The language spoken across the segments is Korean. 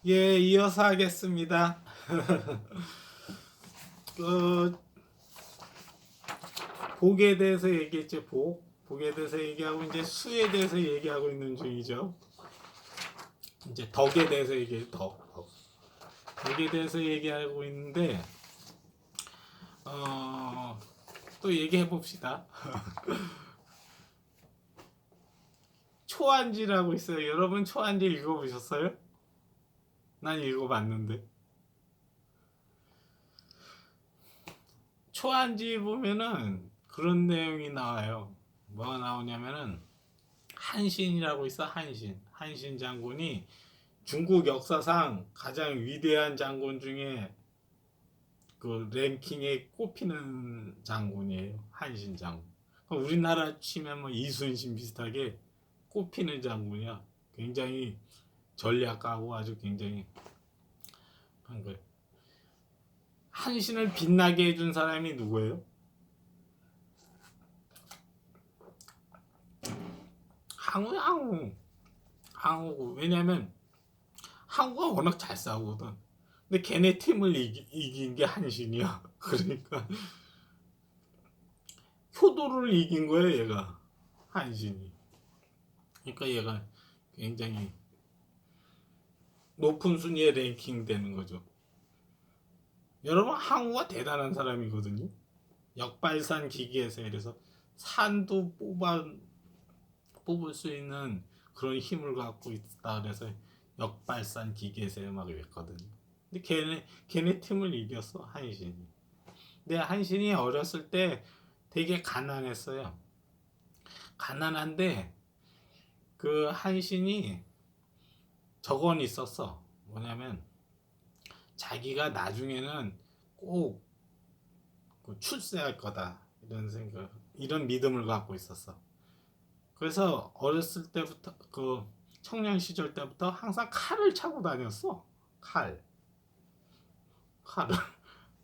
예, 이어서 하겠습니다. 그 복에 대해서 얘기했죠. 복에 대해서 얘기하고 이제 수에 대해서 얘기하고 있는 중이죠. 이제 덕에 대해서 얘기해. 덕에 대해서 얘기하고 있는데 어, 또 얘기해 봅시다. 초안지라고 있어요. 여러분 초안지 읽어보셨어요? 난 읽어봤는데. 초안지 보면은 그런 내용이 나와요. 뭐가 나오냐면은 한신이라고 있어. 한신 장군이 중국 역사상 가장 위대한 장군 중에 그 랭킹에 꼽히는 장군이에요. 한신 장군. 우리나라 치면 뭐 이순신 비슷하게 꼽히는 장군이야. 굉장히 전략가고 아주 굉장히 한 거예요. 한신을 빛나게 해준 사람이 누구예요? 항우고. 왜냐면 항우가 워낙 잘 싸우거든. 근데 걔네 팀을 이긴 게 한신이야. 그러니까 효도를 이긴 거예요, 얘가. 한신이. 그러니까 얘가 굉장히 높은 순위에 랭킹 되는 거죠. 여러분, 항우가 대단한 사람이거든요. 역발산 기기에서 이래서 산도 뽑을 수 있는 그런 힘을 갖고 있다. 그래서 역발산 기계세 막 이랬거든요. 근데 걔네 팀을 이겼어, 한신이. 근데 한신이 어렸을 때 되게 가난했어요. 가난한데 그 한신이 저건 있었어. 뭐냐면 자기가 나중에는 꼭 출세할 거다. 이런 생각, 이런 믿음을 갖고 있었어. 그래서 어렸을 때부터 그 청년 시절 때부터 항상 칼을 차고 다녔어. 칼. 칼을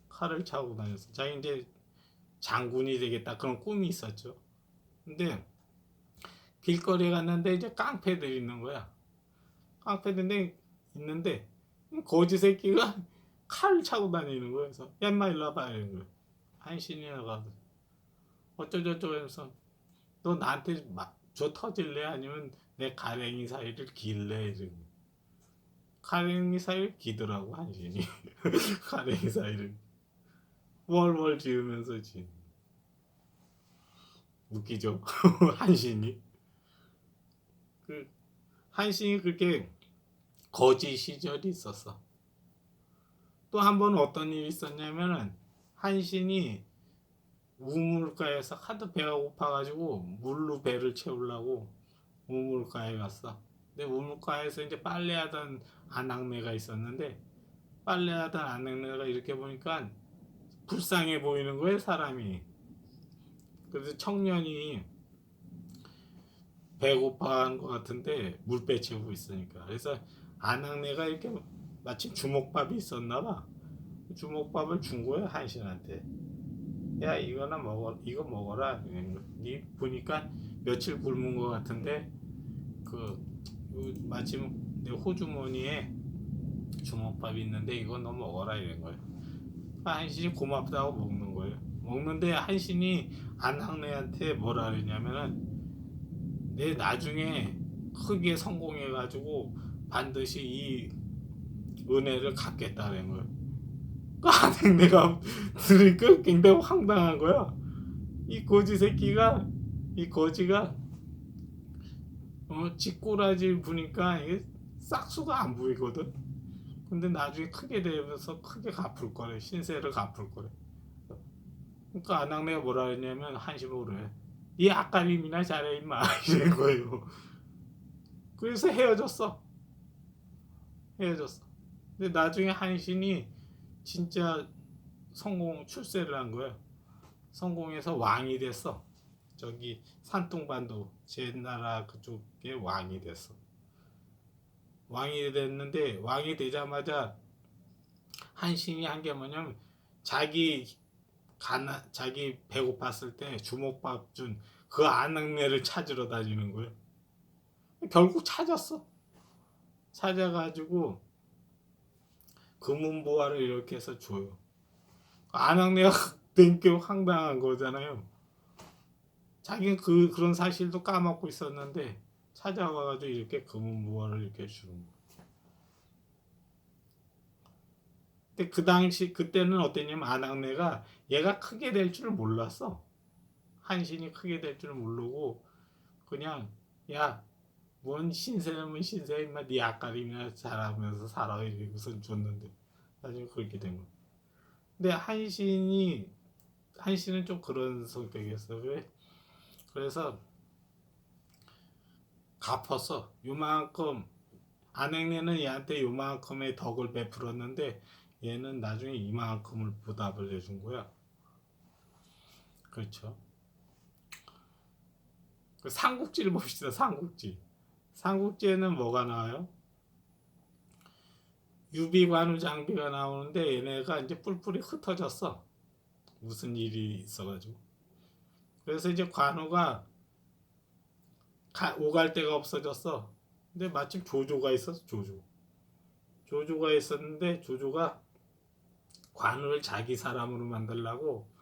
칼을 차고 다녔어. 자기 이제 장군이 되겠다 그런 꿈이 있었죠. 근데 길거리에 갔는데 이제 깡패들이 있는 거야. 깡패들이 있는데 거지 새끼가 칼을 차고 다니는 거야. 그래서 야 인마 일로 와봐 이런 거야. 한신이가 어쩌저쩌 하면서 너 나한테 줘 터질래? 아니면 내 가랭이 사이를 길래? 이런 거야. 가랭이 사이를 기더라고 한신이. 가랭이 사이를 월월 지으면서 지 웃기죠. 한신이 그 한신이 그렇게 거지 시절이 있었어. 또 한 번 어떤 일이 있었냐면은 한신이 우물가에서 하도 배가 고파가지고 물로 배를 채우려고 우물가에 갔어. 근데 우물가에서 이제 빨래하던 아낙네가 있었는데 빨래하던 아낙네가 이렇게 보니까 불쌍해 보이는 거예요, 사람이. 그래서 청년이 배고파한 것 같은데 물배 채우고 있으니까. 그래서 아낙네가 이렇게 마침 주먹밥이 있었나 봐. 주먹밥을 준 거야 한신한테. 야 이거나 먹어, 이거 먹어라. 니 보니까 며칠 굶은 것 같은데 그 마침 내 호주머니에 주먹밥이 있는데 이거 너 먹어라 이런 거예요. 한신이 고맙다고 먹는 거예요. 먹는데 한신이 안학래한테 뭐라 그랬냐면은 내 나중에 크게 성공해가지고 반드시 이 은혜를 갚겠다는 거예요. 그 내가 들으니까 굉장히 황당한 거야. 이 거지 새끼가, 이 거지가 쥐꼬라지 부니까 이게 싹수가 안 보이거든. 근데 나중에 크게 되면서 크게 갚을 거래. 신세를 갚을 거래. 그러니까 안학내가 뭐라 했냐면 한심으로 그래. 이 아까림이나 잘해 임마 이런 거예요. 그래서 헤어졌어. 근데 나중에 한신이 진짜 출세를 한 거예요. 성공해서 왕이 됐어. 저기 산둥반도 제 나라 그쪽에 왕이 됐어. 왕이 됐는데 왕이 되자마자 한신이 한 게 뭐냐면 자기 배고팠을 때 주먹밥 준 그 아낙네를 찾으러 다니는 거예요. 결국 찾았어. 찾아가지고 금은보화를 이렇게 해서 줘요. 안학내가 되게 황당한 거잖아요. 자기는 그런 사실도 까먹고 있었는데 찾아와가지고 이렇게 금은보화를 이렇게 주는 거예요. 근데 그 당시 그때는 어땠냐면 안학내가 얘가 크게 될 줄 몰랐어. 한신이 크게 될 줄 모르고 그냥 야 뭔 신세는 신세 임마 네 앞가림이나 잘하면서 살아 이렇게 우선 줬는데 나중에 그렇게 된 거야. 근데 한신은 좀 그런 성격이었어. 그래서 갚았어. 요만큼 안행내는 얘한테 요만큼의 덕을 베풀었는데 얘는 나중에 이만큼을 보답을 해준 거야. 그렇죠. 그 삼국지를 봅시다. 삼국지. 삼국지에는 뭐가 나와요? 유비관우 장비가 나오는데 얘네가 이제 뿔뿔이 흩어졌어. 무슨 일이 있어가지고. 그래서 이제 관우가 오갈 데가 없어졌어. 근데 마침 조조가 있었어. 조조가 있었는데 조조가 관우를 자기 사람으로 만들려고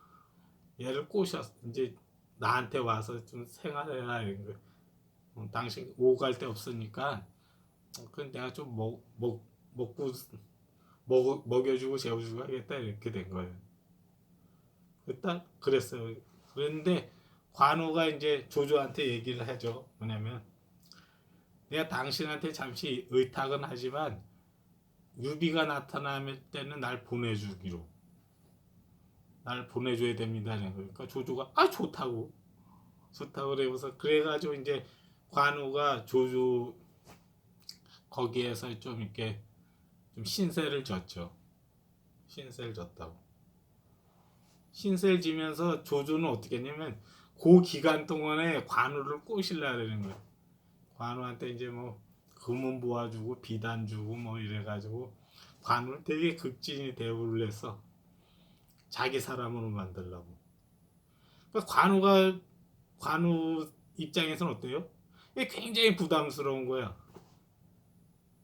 얘를 꼬셨어. 이제 나한테 와서 좀 생활해라 이런 거. 당신 오갈 데 없으니까 그건 내가 좀 먹고 먹여주고 재워주고 하겠다 이렇게 된 거예요. 일단 그랬어요. 그런데 관우가 이제 조조한테 얘기를 하죠. 뭐냐면 내가 당신한테 잠시 의탁은 하지만 유비가 나타날 때는 날 보내줘야 됩니다. 그러니까 조조가 좋다고 그래서 그래가지고 이제 관우가 조조 거기에서 좀 이렇게 좀 신세를 졌죠. 신세를 졌다고. 신세를 지면서 조조는 어떻게 했냐면 그 기간 동안에 관우를 꼬시려는 거예요. 관우한테 이제 뭐 금은 모아주고 비단 주고 뭐 이래가지고 관우를 되게 극진히 대우를 해서 자기 사람으로 만들려고. 그러니까 관우 입장에서는 어때요? 이게 굉장히 부담스러운 거야.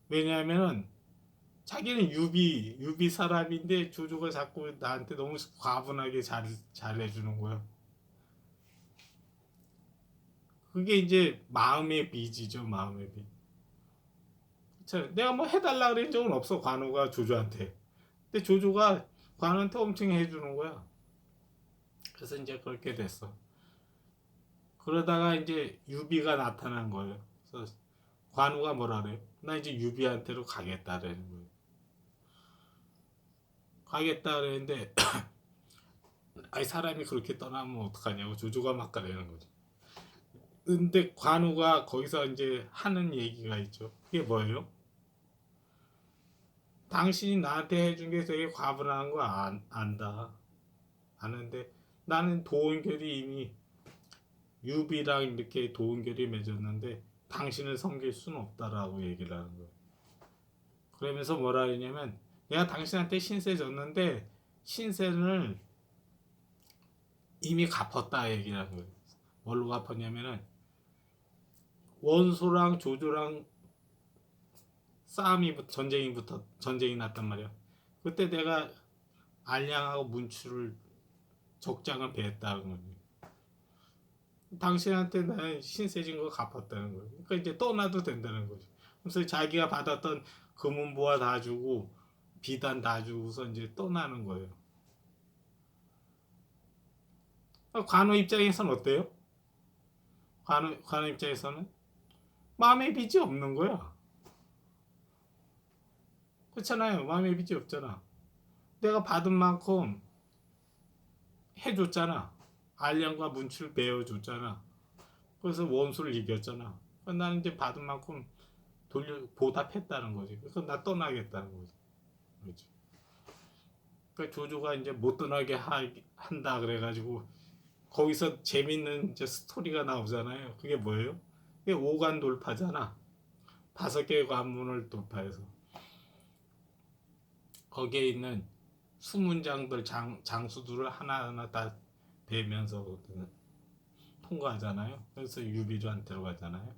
왜냐하면은 자기는 유비 사람인데 조조가 자꾸 나한테 너무 과분하게 잘해주는 거야. 그게 이제 마음의 빚이죠, 마음의 빚. 내가 뭐 해달라 그런 적은 없어, 관우가 조조한테. 근데 조조가 관우한테 엄청 해주는 거야. 그래서 이제 그렇게 됐어. 그러다가 이제 유비가 나타난 거예요. 그래서 관우가 뭐라 그래요? 나 이제 유비한테로 가겠다라는 거예요. 가겠다 그랬는데 아니 사람이 그렇게 떠나면 어떡하냐고 조조가 막 그러는 거죠. 근데 관우가 거기서 이제 하는 얘기가 있죠. 그게 뭐예요? 당신이 나한테 해준 게 되게 과분한 거 안다. 아는데 나는 도원결이 이미 유비랑 이렇게 도원결이 맺었는데 당신을 섬길 수는 없다라고 얘기를 하는 거예요. 그러면서 뭐라 하냐면 내가 당신한테 신세 졌는데 신세를 이미 갚았다 얘기를 하는 거예요. 뭘로 갚았냐면은 원소랑 조조랑 전쟁이 났단 말이야. 그때 내가 알량하고 문추를 적장을 배했다는 거지. 당신한테 나는 신세진 거 갚았다는 거예요. 그러니까 이제 떠나도 된다는 거죠. 그래서 자기가 받았던 금은보화 다 주고 비단 다 주고서 이제 떠나는 거예요. 관우 입장에서는 어때요? 관우 입장에서는 마음의 빚이 없는 거야. 그렇잖아요. 마음의 빚이 없잖아. 내가 받은 만큼 해줬잖아. 알량과 문추를 베어줬잖아. 그래서 원수를 이겼잖아. 나는 이제 받은 만큼 보답했다는 거지. 그래서 나 떠나겠다는 거지. 그렇지. 그러니까 조조가 이제 못 떠나게 한다 그래가지고 거기서 재밌는 이제 스토리가 나오잖아요. 그게 뭐예요? 그게 오간 돌파잖아. 5개의 관문을 돌파해서 거기에 있는 수문장들 장수들을 하나하나 다 베면서 통과하잖아요. 그래서 유비한테로 가잖아요.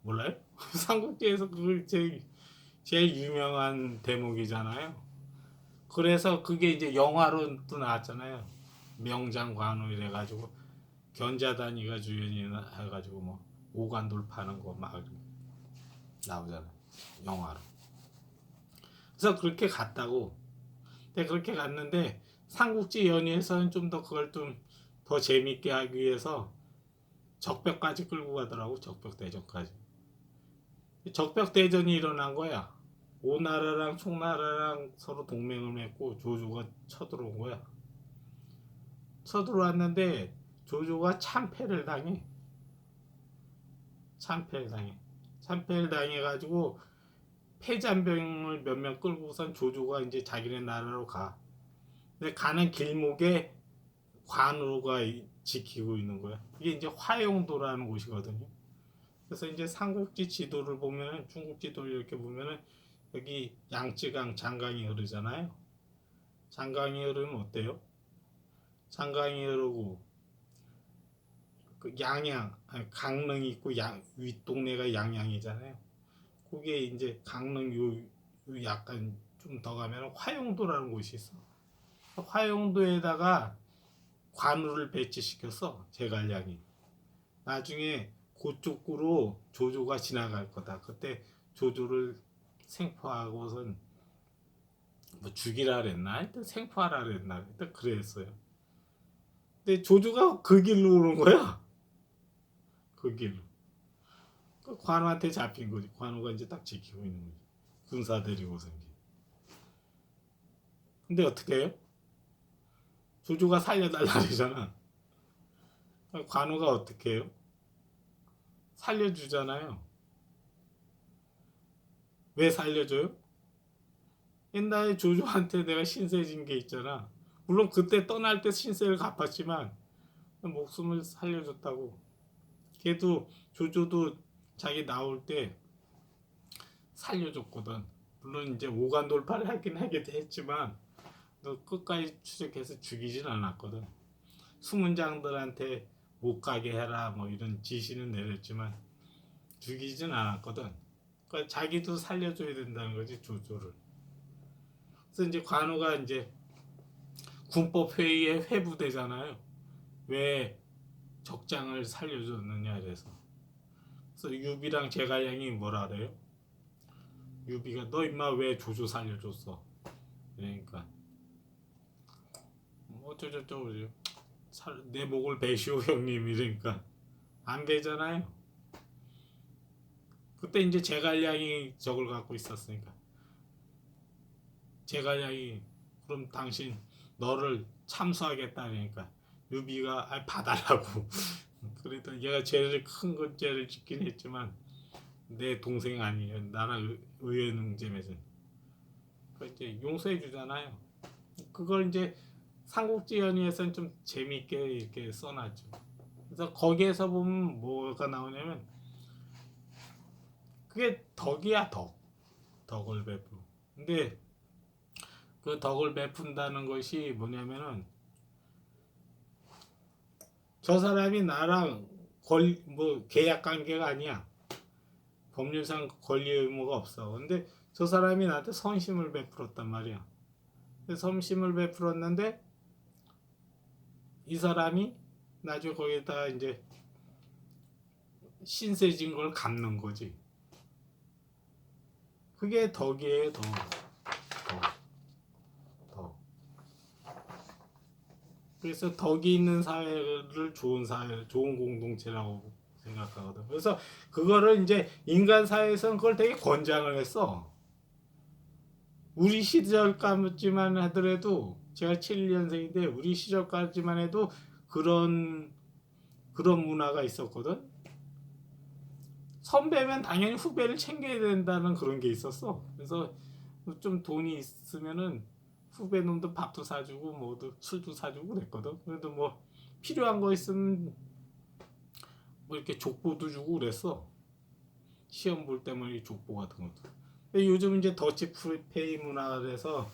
몰라요? 삼국지에서 그걸 제 제일 유명한 대목이잖아요. 그래서 그게 이제 영화로 또 나왔잖아요. 명장관우 이래가지고 견자단이가 주연이 해가지고 뭐 오간돌 파는 거 막 나오잖아요. 영화로. 그래서 그렇게 갔다고. 근데 그렇게 갔는데 삼국지 연의에서는 좀 더 그걸 좀 더 재밌게 하기 위해서 적벽까지 끌고 가더라고. 적벽대전까지. 적벽대전이 일어난 거야. 오나라랑 총나라랑 서로 동맹을 맺고 조조가 쳐들어온 거야. 쳐들어왔는데 조조가 참패를 당해. 참패를 당해. 참패를 당해가지고 패잔병을 몇 명 끌고선 조조가 이제 자기네 나라로 가. 근데 가는 길목에 관우가 지키고 있는 거야. 이게 이제 화용도라는 곳이거든요. 그래서 이제 삼국지 지도를 보면은 중국 지도를 이렇게 보면은 여기 양쯔강 장강이 흐르잖아요. 장강이 흐르면 어때요? 장강이 흐르고 그 양양 강릉이 있고 윗동네가 양양이잖아요. 그게 이제 강릉 요 약간 좀 더 가면 화용도라는 곳이 있어. 화용도에다가 관우를 배치시켰어. 제갈량이. 나중에 그쪽으로 조조가 지나갈 거다. 그때 조조를 생포하고선 뭐 죽이라 그랬나? 하여튼 생포하라 그랬나? 하여튼 그랬어요. 근데 조조가 그 길로 오는 거야. 그 길로. 그 관우한테 잡힌 거지. 관우가 이제 딱 지키고 있는 거지. 군사 데리고서 이제. 근데 어떻게 해요? 조조가 살려달라 그러잖아. 관우가 어떻게 해요? 살려주잖아요. 왜 살려줘요? 옛날에 조조한테 내가 신세 진 게 있잖아. 물론 그때 떠날 때 신세를 갚았지만 목숨을 살려줬다고. 걔도 조조도 자기 나올 때 살려줬거든. 물론 이제 오간 돌파를 하긴 했지만 너 끝까지 추적해서 죽이진 않았거든. 수문장들한테 못 가게 해라 뭐 이런 지시는 내렸지만 죽이진 않았거든. 그러니까 자기도 살려줘야 된다는 거지 조조를. 그래서 이제 관우가 이제 군법 회의에 회부되잖아요. 왜 적장을 살려줬느냐 이래서. 그래서 유비랑 제갈량이 뭐라 그래요? 유비가 너 임마 왜 조조 살려줬어? 그러니까 뭐 어쩌저쩌고 내 목을 베시오 형님 이러니까 안 베잖아요. 그때 이제 제갈량이 적을 갖고 있었으니까 제갈량이 그럼 당신 너를 참수하겠다 그러니까 유비가 봐달라고 그래도 얘가 죄를 큰 건 죄를 짓긴 했지만 내 동생 아니에요. 나랑 의회능제에서 그 이제 용서해 주잖아요. 그걸 이제 삼국지 연의에서는 좀 재미있게 이렇게 써놨죠. 그래서 거기에서 보면 뭐가 나오냐면 그게 덕이야 덕. 덕을 베푸. 근데 그 덕을 베푼다는 것이 뭐냐면은 저 사람이 나랑 뭐 계약 관계가 아니야. 법률상 권리 의무가 없어. 근데 저 사람이 나한테 선심을 베풀었단 말이야. 선심을 베풀었는데 이 사람이 나중에 거기다 이제 신세진 걸 갚는 거지. 그게 덕이에요, 덕. 덕. 그래서 덕이 있는 사회를 좋은 사회, 좋은 공동체라고 생각하거든. 그래서 그거를 이제 인간 사회에서는 그걸 되게 권장을 했어. 우리 시절까지만 하더라도 제가 71년생인데 우리 시절까지만 해도 그런 문화가 있었거든. 선배면 당연히 후배를 챙겨야 된다는 그런 게 있었어. 그래서 좀 돈이 있으면은 후배 놈도 밥도 사주고 뭐도 술도 사주고 그랬거든. 그래도 뭐 필요한 거 있으면 뭐 이렇게 족보도 주고 그랬어. 시험 볼 때만 족보 같은 것도. 근데 요즘 이제 더치페이 문화가 돼서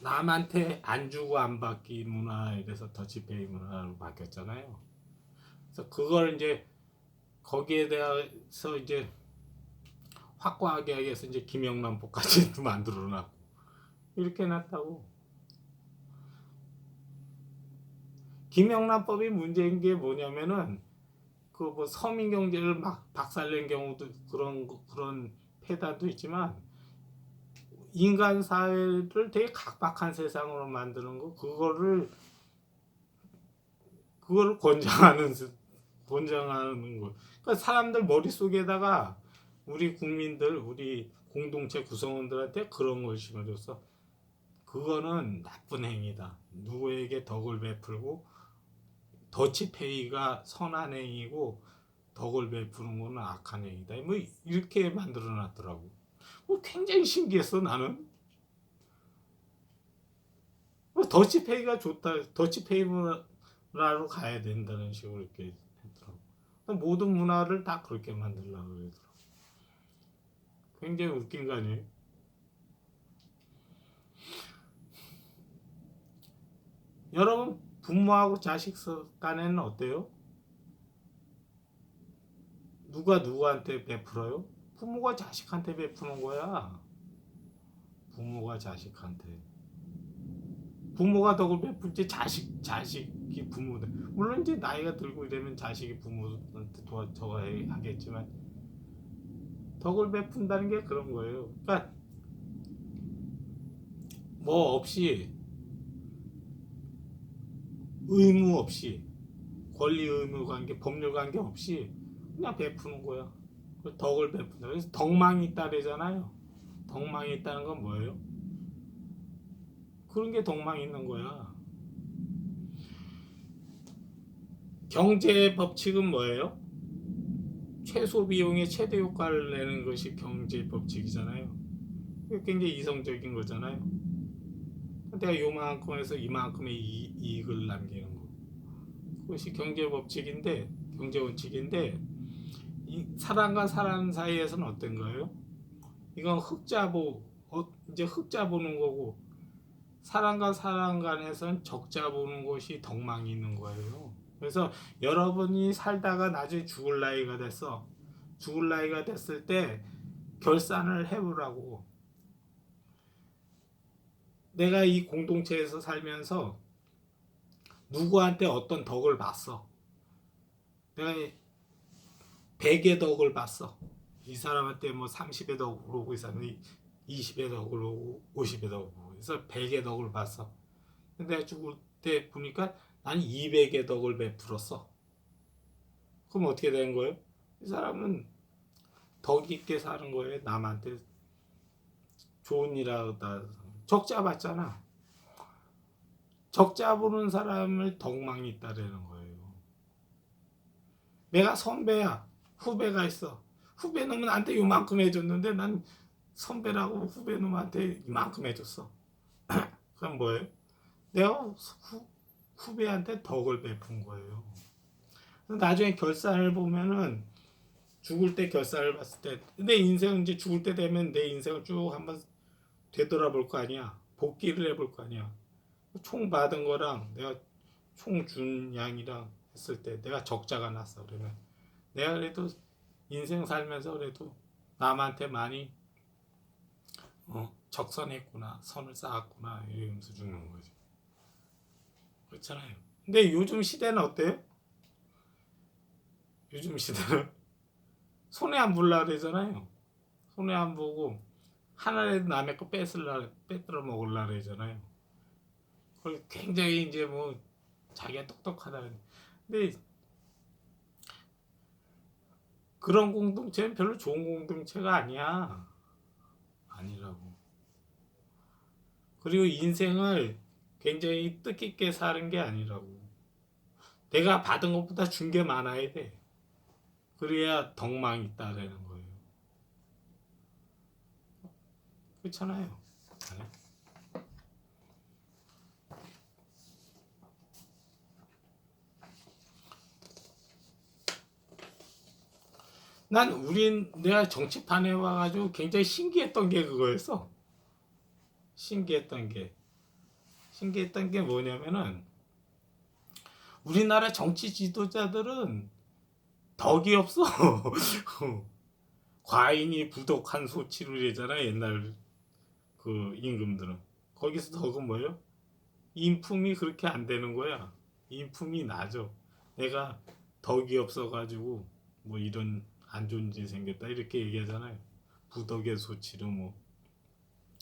남한테 안 주고 안 받기 문화에 대해서 더치페이 문화로 바뀌었잖아요. 그래서 그걸 이제 거기에 대해서 이제 확고하게 하기 위해서 이제 김영란법까지 만들어놨고 이렇게 해놨다고. 김영란법이 문제인 게 뭐냐면은 그 뭐 서민 경제를 막 박살낸 경우도 그런 폐단도 있지만 인간 사회를 되게 각박한 세상으로 만드는 거 그거를 권장하는 거. 그러니까 사람들 머릿속에다가 우리 국민들, 우리 공동체 구성원들한테 그런 걸 심어줘서 그거는 나쁜 행위다. 누구에게 덕을 베풀고 더치페이가 선한 행위고 덕을 베푸는 거는 악한 행위다. 뭐 이렇게 만들어놨더라고. 굉장히 신기했어 나는. 더치페이가 좋다. 더치페이로 가야 된다는 식으로 이렇게 했더라고. 모든 문화를 다 그렇게 만들려고 그러더라고. 굉장히 웃긴 거 아니에요? 여러분 부모하고 자식 간에는 어때요? 누가 누구한테 베풀어요? 부모가 자식한테 베푸는 거야. 부모가 자식한테. 부모가 덕을 베풀지 자식이 부모들. 물론 이제 나이가 들고 이러면 자식이 부모한테 도와줘야 하겠지만 덕을 베푼다는 게 그런 거예요. 그러니까 뭐 없이 의무 없이 권리 의무 관계 법률 관계 없이 그냥 베푸는 거야. 덕을 베푼다. 그래서 덕망이 있다 그러잖아요. 덕망이 있다는 건 뭐예요? 그런 게 덕망이 있는 거야. 경제 법칙은 뭐예요? 최소 비용의 최대 효과를 내는 것이 경제 법칙이잖아요. 굉장히 이성적인 거잖아요. 내가 요만큼 해서 이만큼의 이익을 남기는 거. 그것이 경제 법칙인데, 경제 원칙인데, 이 사람과 사람 사이에서는 어떤 거예요? 이건 이제 흑자 보는 거고, 사람과 사람 간에서는 적자 보는 것이 덕망이 있는 거예요. 그래서 여러분이 살다가 나중에 죽을 나이가 됐을 때 결산을 해보라고. 내가 이 공동체에서 살면서 누구한테 어떤 덕을 봤어. 내가 100의 덕을 봤어. 이 사람한테 뭐 30의 덕을 오고 이 사람이 20의 덕을 오고 50의 덕을 오고 그래서 100의 덕을 봤어. 근데 내가 죽을 때 보니까 난 200의 덕을 베풀었어. 그럼 어떻게 되는 거예요? 이 사람은 덕 있게 사는 거예요. 남한테 좋은 일하다 적자 봤잖아. 적자 보는 사람을 덕망이 있다라는 거예요. 내가 선배야. 후배가 있어. 후배 놈은 나한테 요만큼 해줬는데 난 선배라고 후배 놈한테 이만큼 해줬어. 그럼 뭐예요? 내가 후배한테 덕을 베푼 거예요. 나중에 결산을 보면은 죽을 때 결산을 봤을 때 내 인생은 이제 죽을 때 되면 내 인생을 쭉 한번 되돌아볼 거 아니야. 복귀를 해볼 거 아니야. 총 받은 거랑 내가 총 준 양이랑 했을 때 내가 적자가 났어. 그러면 내가 그래도 인생 살면서 그래도 남한테 많이 적선했구나, 선을 쌓았구나 이러면서 죽는 거지. 그렇잖아요. 근데 요즘 시대는 어때요? 요즘 시대는 손해 안 볼라 그러잖아요. 손해 안 보고 하나라도 남의 거 뺏들어 먹을라 그러잖아요. 그걸 굉장히 이제 뭐 자기가 똑똑하다. 근데 그런 공동체는 별로 좋은 공동체가 아니야. 아니라고. 그리고 인생을 굉장히 뜻깊게 사는 게 아니라고. 내가 받은 것보다 준 게 많아야 돼. 그래야 덕망이 있다라는 거예요. 그렇잖아요. 네. 내가 정치판에 와가지고 굉장히 신기했던 게 그거였어. 신기했던 게 뭐냐면은 우리나라 정치 지도자들은 덕이 없어. 과인이 부독한 소치로 이러잖아 옛날 그 임금들은. 거기서 덕은 뭐예요? 인품이 그렇게 안 되는 거야. 인품이 나죠. 내가 덕이 없어가지고 뭐 이런 안 좋은 일이 생겼다 이렇게 얘기하잖아요. 부덕의 소치로 뭐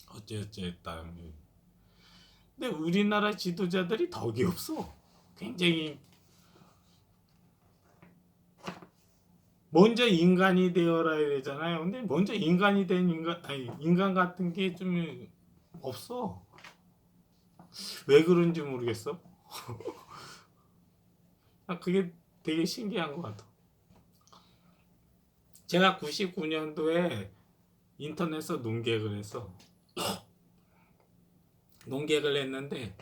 어째어째했다. 근데 우리나라 지도자들이 덕이 없어. 굉장히 먼저 인간이 되어라 이러잖아요. 근데 먼저 인간이 된 인간 같은 게 좀 없어. 왜 그런지 모르겠어. 그게 되게 신기한 것 같아. 제가 99년도에 인터넷에서 농객을 했어. 농객을 했는데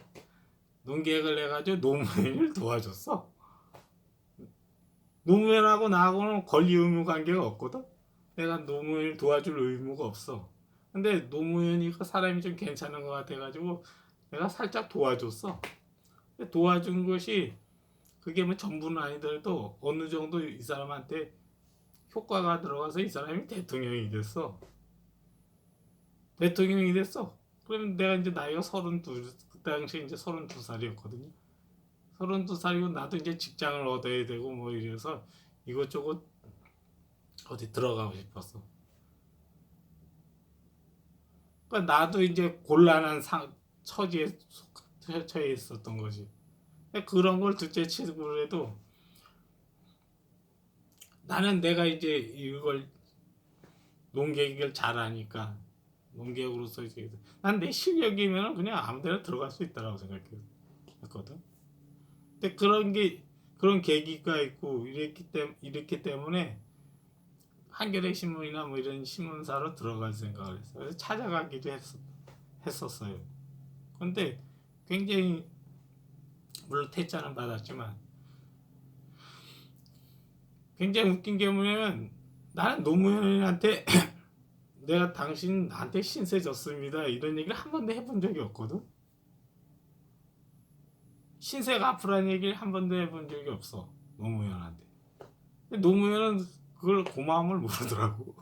농객을 해가지고 노무현을 도와줬어. 노무현하고 나하고는 권리 의무 관계가 없거든. 내가 노무현을 도와줄 의무가 없어. 근데 노무현이 그 사람이 좀 괜찮은 것 같아가지고 내가 살짝 도와줬어. 도와준 것이 그게 뭐 전부는 아니더라도 어느 정도 이 사람한테 효과가 들어가서 이 사람이 대통령이 됐어. 대통령이 됐어. 그러면 내가 이제 나이가 32, 그 당시 이제 32살이었거든요. 32살이고 나도 이제 직장을 얻어야 되고 뭐 이래서 이것저것 어디 들어가고 싶었어. 그러니까 나도 이제 곤란한 처지에 처해 있었던 거지. 그런 걸 둘째 치고 해도 나는 내가 이제 이걸 농객을 잘하니까 농객으로서 이제 난 내 실력이면 그냥 아무데나 들어갈 수 있다라고 생각했거든. 근데 그런 계기가 있고 이랬기 때문에 한겨레 신문이나 뭐 이런 신문사로 들어갈 생각을 했어요. 그래서 찾아가기도 했었어요. 근데 굉장히 물론 퇴짜는 받았지만 굉장히 웃긴 게 뭐냐면 나는 노무현한테 내가 당신 나한테 신세 졌습니다 이런 얘기를 한 번도 해본 적이 없거든. 신세가 아프라는 얘기를 한 번도 해본 적이 없어 노무현한테. 근데 노무현은 그걸 고마움을 모르더라고.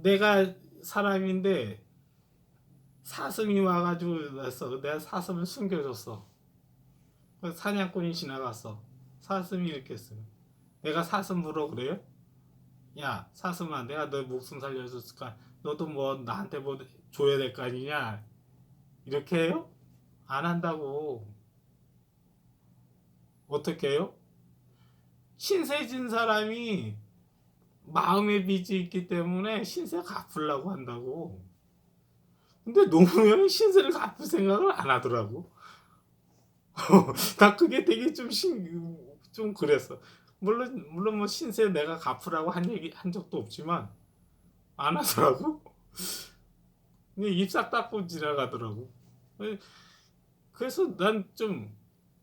내가 사람인데 사슴이 와가지고 내가 사슴을 숨겨줬어. 사냥꾼이 지나갔어. 사슴이 이렇게 했어요. 내가 사슴 물어 그래요? 야 사슴아 내가 너 목숨 살려줬을까? 너도 뭐 나한테 뭐 줘야 될 거 아니냐? 이렇게 해요? 안 한다고. 어떻게 해요? 신세진 사람이 마음의 빚이 있기 때문에 신세 갚으려고 한다고. 근데 노무현은 신세를 갚을 생각을 안 하더라고. 나 그게 되게 좀 그랬어. 물론 뭐 신세 내가 갚으라고 한 적도 없지만 안 하더라고. 그냥 입싹 닦고 지나가더라고. 그래서 난 좀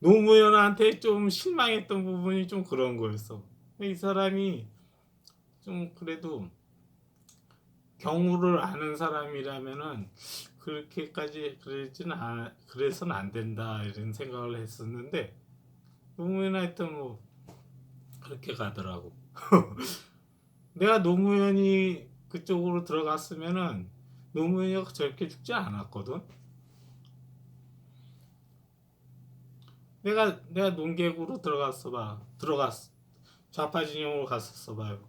노무현한테 좀 실망했던 부분이 좀 그런 거였어. 이 사람이 좀 그래도 경우를 아는 사람이라면은 그렇게까지 그래서는 안 된다 이런 생각을 했었는데 노무현 하여튼 뭐 그렇게 가더라고. 내가 노무현이 그쪽으로 들어갔으면은 노무현이 저렇게 죽지 않았거든. 내가 농객으로 들어갔어. 좌파 진영으로 갔었어 봐요.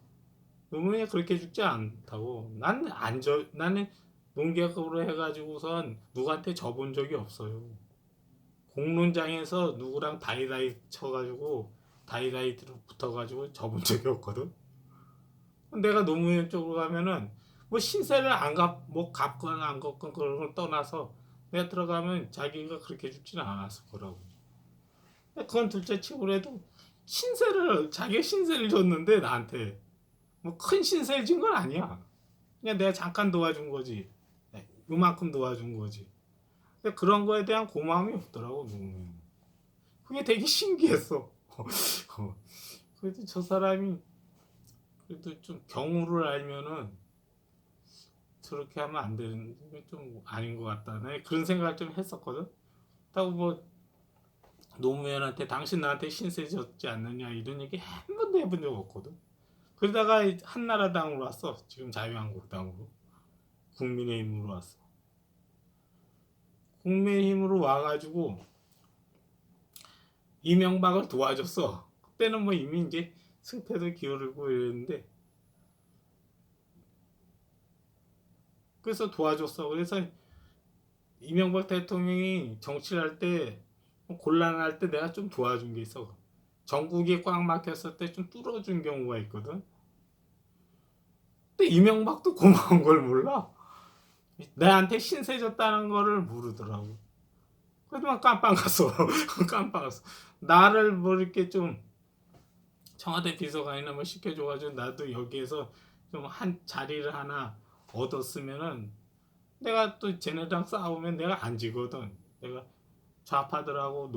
노무현이 그렇게 죽지 않다고. 나는 농객으로 해가지고선 누구한테 져본 적이 없어요. 공론장에서 누구랑 다이다이 쳐가지고 다이다이로 붙어가지고 져본 적이 없거든. 내가 노무현 쪽으로 가면은 뭐 신세를 뭐 갚거나 안 갚거나 그런 걸 떠나서 내가 들어가면 자기가 그렇게 죽지는 않았을 거라고. 그건 둘째 치고 그래도 자기가 신세를 줬는데 나한테 뭐 큰 신세를 진 건 아니야. 그냥 내가 잠깐 도와준 거지. 요만큼 도와준 거지. 근데 그런 거에 대한 고마움이 없더라고. 그게 되게 신기했어. 그래도 저 사람이 그래도 좀 경우를 알면은 저렇게 하면 안 되는 게 좀 아닌 것 같다. 내 그런 생각을 좀 했었거든. 그렇다고 뭐 노무현한테 당신 나한테 신세 졌지 않느냐 이런 얘기 한 번도 해본 적 없거든. 그러다가 한나라당으로 왔어. 지금 자유한국당으로. 국민의힘으로 왔어. 국민의힘으로 와가지고 이명박을 도와줬어. 그때는 뭐 이미 이제 승패도 기울고 이랬는데 그래서 도와줬어. 그래서 이명박 대통령이 정치를 할 때 곤란할 때 내가 좀 도와준 게 있어. 전국이 꽉 막혔을 때 좀 뚫어준 경우가 있거든. 근데 이명박도 고마운 걸 몰라. 내한테 신세 졌다는 거를 모르더라고. 그래도 깜빵 갔어. 깜빵 갔어. 나를 뭐 이렇게 좀 청와대 비서관이나 뭐 시켜줘가지고 나도 여기에서 좀 한 자리를 하나 얻었으면은 내가 또 쟤네랑 싸우면 내가 안 지거든. 내가 좌파들하고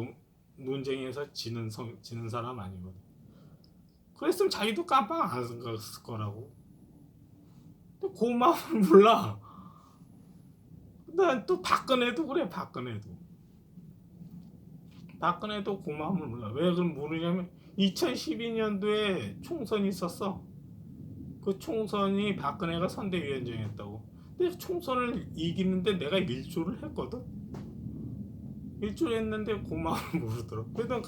논쟁에서 지는 사람 아니거든. 그랬으면 자기도 깜빵 안 갔을 거라고. 근데 고마움을 몰라. 난 또 박근혜도 그래. 박근혜도 고마움을 몰라. 왜 그럼 모르냐면 2012년도에 총선이 있었어. 그 총선이 박근혜가 선대위원장이었다고. 근데 총선을 이기는데 내가 일조를 했거든. 일조를 했는데 고마움을 모르더라고. 그래도